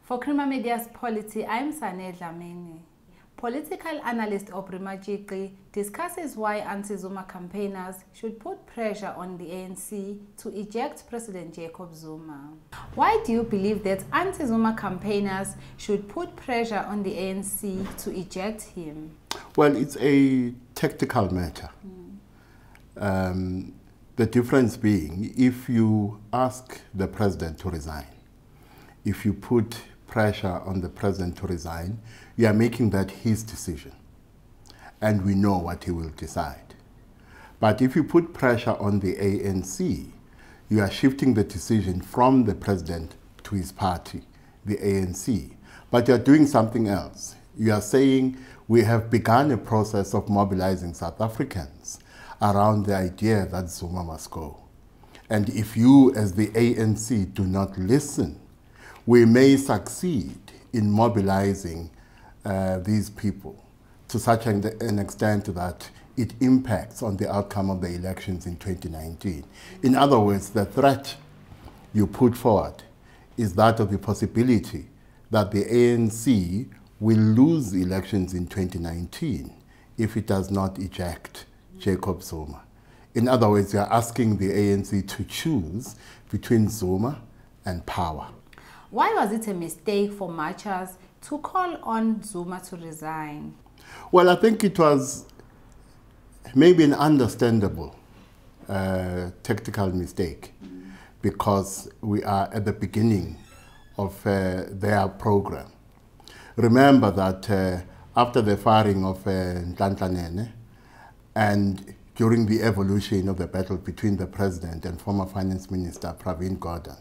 For Krima Media's Polity, I'm Sane Dlamini. Political analyst Aubrey Majiki discusses why anti-Zuma campaigners should put pressure on the ANC to eject President Jacob Zuma. Why do you believe that anti-Zuma campaigners should put pressure on the ANC to eject him? Well, it's a tactical matter. The difference being, if you ask the president to resign, if you put pressure on the president to resign, you are making that his decision. And we know what he will decide. But if you put pressure on the ANC, you are shifting the decision from the president to his party, the ANC. But you are doing something else. You are saying we have begun a process of mobilizing South Africans around the idea that Zuma must go. And if you, as the ANC, do not listen, we may succeed in mobilizing these people to such an extent that it impacts on the outcome of the elections in 2019. In other words, the threat you put forward is that of the possibility that the ANC will lose elections in 2019 if it does not eject Jacob Zuma. In other words, you are asking the ANC to choose between Zuma and power. Why was it a mistake for marchers to call on Zuma to resign? Well, I think it was maybe an understandable tactical mistake because we are at the beginning of their program. Remember that after the firing of Nhlanhla and during the evolution of the battle between the president and former finance minister Pravin Gordhan,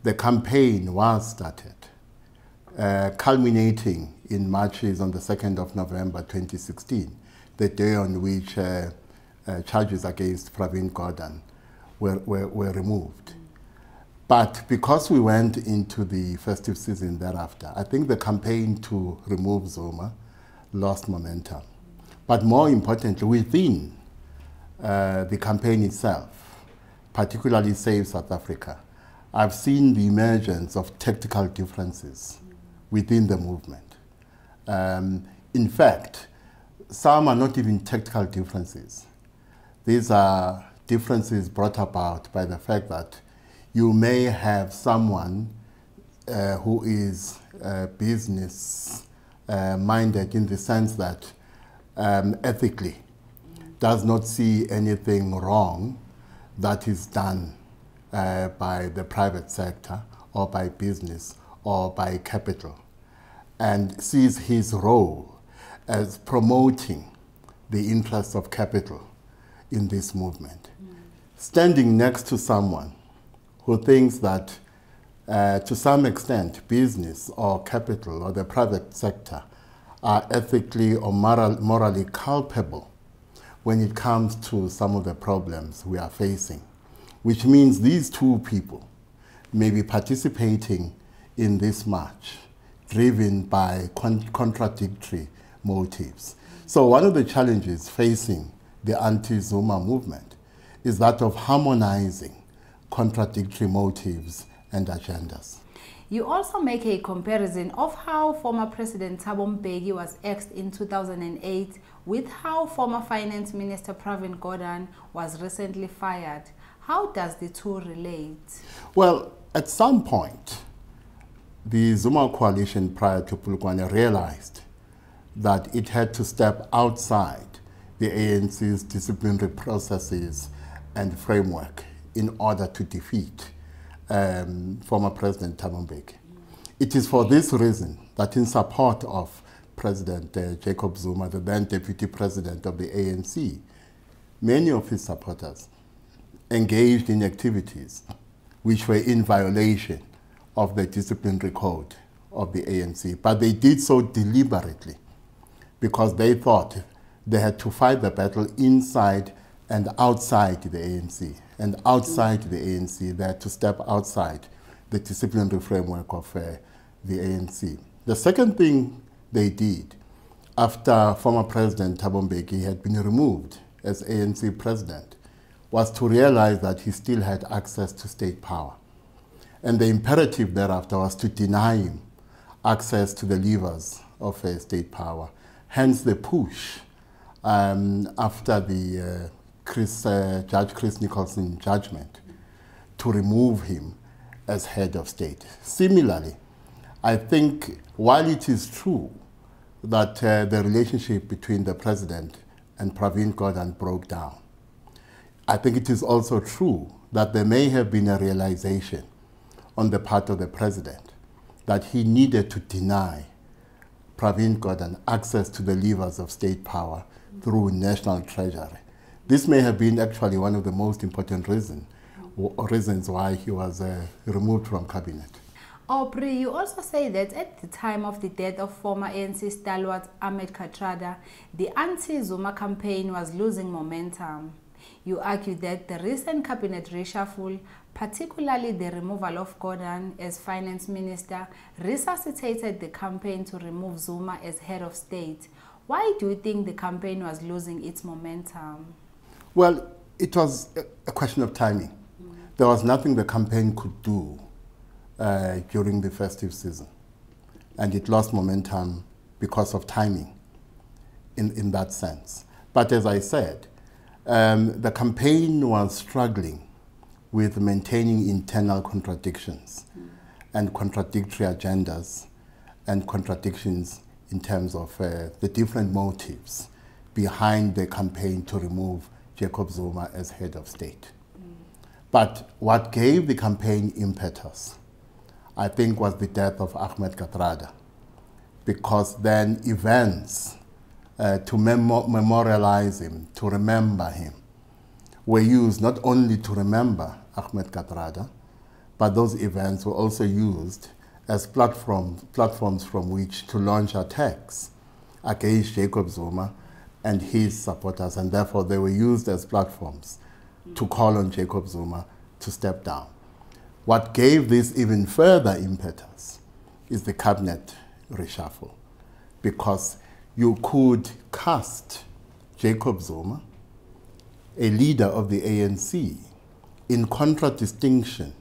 the campaign was started, culminating in marches on the 2nd of November 2016, the day on which charges against Pravin Gordhan were removed. But because we went into the festive season thereafter, I think the campaign to remove Zuma lost momentum. But more importantly, within the campaign itself, particularly Save South Africa, I've seen the emergence of tactical differences within the movement. In fact, some are not even tactical differences. These are differences brought about by the fact that you may have someone who is business-minded in the sense that ethically does not see anything wrong that is done by the private sector or by business or by capital, and sees his role as promoting the interests of capital in this movement. Standing next to someone who thinks that to some extent business or capital or the private sector are ethically or morally culpable when it comes to some of the problems we are facing, which means these two people may be participating in this march driven by contradictory motives. So one of the challenges facing the anti-Zuma movement is that of harmonizing contradictory motives and agendas. You also make a comparison of how former President Thabo Mbeki was axed in 2008 with how former Finance Minister Pravin Gordhan was recently fired. How does the two relate? Well, at some point, the Zuma coalition prior to Polokwane realized that it had to step outside the ANC's disciplinary processes and framework in order to defeat former President Thabo Mbeki. It is for this reason that in support of President Jacob Zuma, the then Deputy President of the ANC, many of his supporters engaged in activities which were in violation of the disciplinary code of the ANC. But they did so deliberately because they thought they had to fight the battle inside and outside the ANC. And outside the ANC, they had to step outside the disciplinary framework of the ANC. The second thing they did after former President Thabo Mbeki had been removed as ANC president was to realize that he still had access to state power. And the imperative thereafter was to deny him access to the levers of state power. Hence the push after the Judge Chris Nicholson judgment to remove him as head of state. Similarly, I think while it is true that the relationship between the president and Pravin Gordhan broke down, I think it is also true that there may have been a realization on the part of the president that he needed to deny Pravin Gordhan access to the levers of state power through national treasury. This may have been actually one of the most important reasons why he was removed from cabinet. Aubrey, you also say that at the time of the death of former ANC stalwart Ahmed Kathrada, the anti-Zuma campaign was losing momentum. You argue that the recent cabinet reshuffle, particularly the removal of Gordhan as finance minister, resuscitated the campaign to remove Zuma as head of state. Why do you think the campaign was losing its momentum? Well, it was a question of timing. There was nothing the campaign could do during the festive season. And it lost momentum because of timing in that sense. But as I said, the campaign was struggling with maintaining internal contradictions and contradictory agendas and contradictions in terms of the different motives behind the campaign to remove Jacob Zuma as head of state. But what gave the campaign impetus, I think, was the death of Ahmed Kathrada, because then events to memorialize him, to remember him, were used not only to remember Ahmed Kathrada, but those events were also used as platforms from which to launch attacks against Jacob Zuma and his supporters, and therefore they were used as platforms to call on Jacob Zuma to step down. What gave this even further impetus is the cabinet reshuffle, because you could cast Jacob Zuma, a leader of the ANC, in contradistinction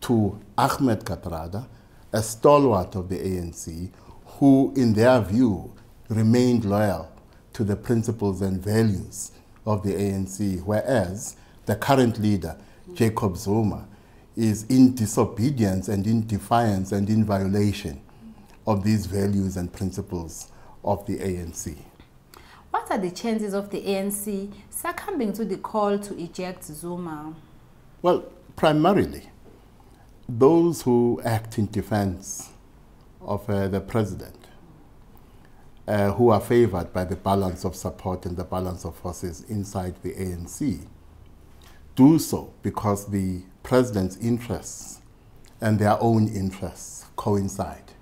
to Ahmed Kathrada, a stalwart of the ANC, who in their view remained loyal to the principles and values of the ANC, whereas the current leader, Jacob Zuma, is in disobedience and in defiance and in violation of these values and principles of the ANC. What are the chances of the ANC succumbing to the call to eject Zuma? Well, primarily, those who act in defense of the president, who are favored by the balance of support and the balance of forces inside the ANC, do so because the president's interests and their own interests coincide.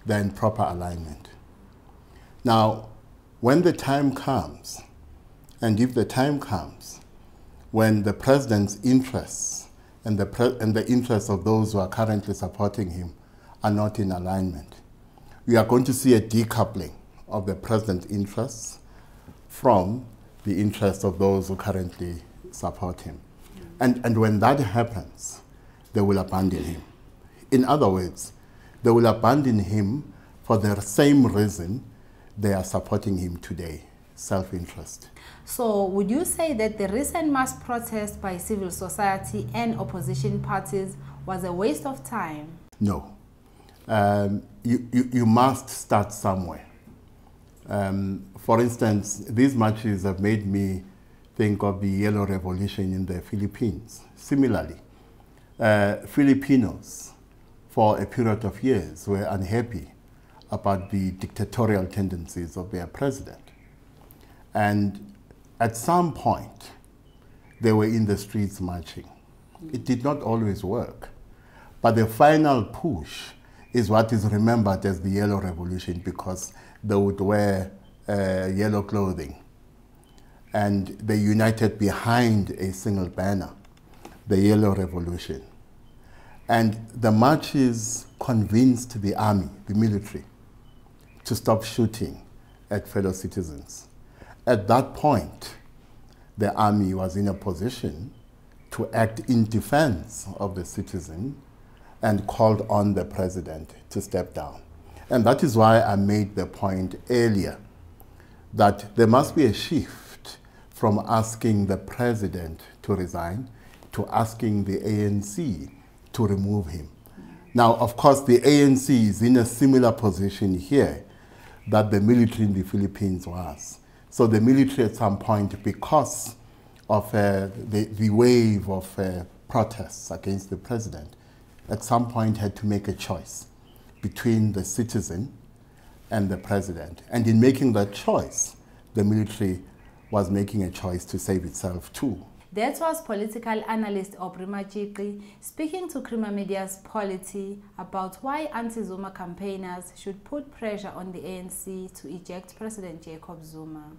They're in proper alignment. Now, when the time comes, and if the time comes, when the president's interests and the interests of those who are currently supporting him are not in alignment, we are going to see a decoupling of the president's interests from the interests of those who currently support him. And when that happens, they will abandon him. In other words, they will abandon him for the same reason they are supporting him today, self-interest. So would you say that the recent mass protest by civil society and opposition parties was a waste of time? No. You must start somewhere. For instance, these marches have made me think of the Yellow Revolution in the Philippines. Similarly, Filipinos, for a period of years, were unhappy about the dictatorial tendencies of their president. And at some point, they were in the streets marching. It did not always work. But the final push is what is remembered as the Yellow Revolution, because they would wear yellow clothing. And they united behind a single banner, the Yellow Revolution. And the marches convinced the army, the military, to stop shooting at fellow citizens. At that point, the army was in a position to act in defense of the citizen and called on the president to step down. And that is why I made the point earlier that there must be a shift from asking the president to resign to asking the ANC to remove him. Now, of course, the ANC is in a similar position here that the military in the Philippines was. So the military at some point, because of the wave of protests against the president, at some point had to make a choice between the citizen and the president. And in making that choice, the military was making a choice to save itself too. That was political analyst Aubrey Majiki speaking to Crima Media's Polity about why anti-Zuma campaigners should put pressure on the ANC to eject President Jacob Zuma.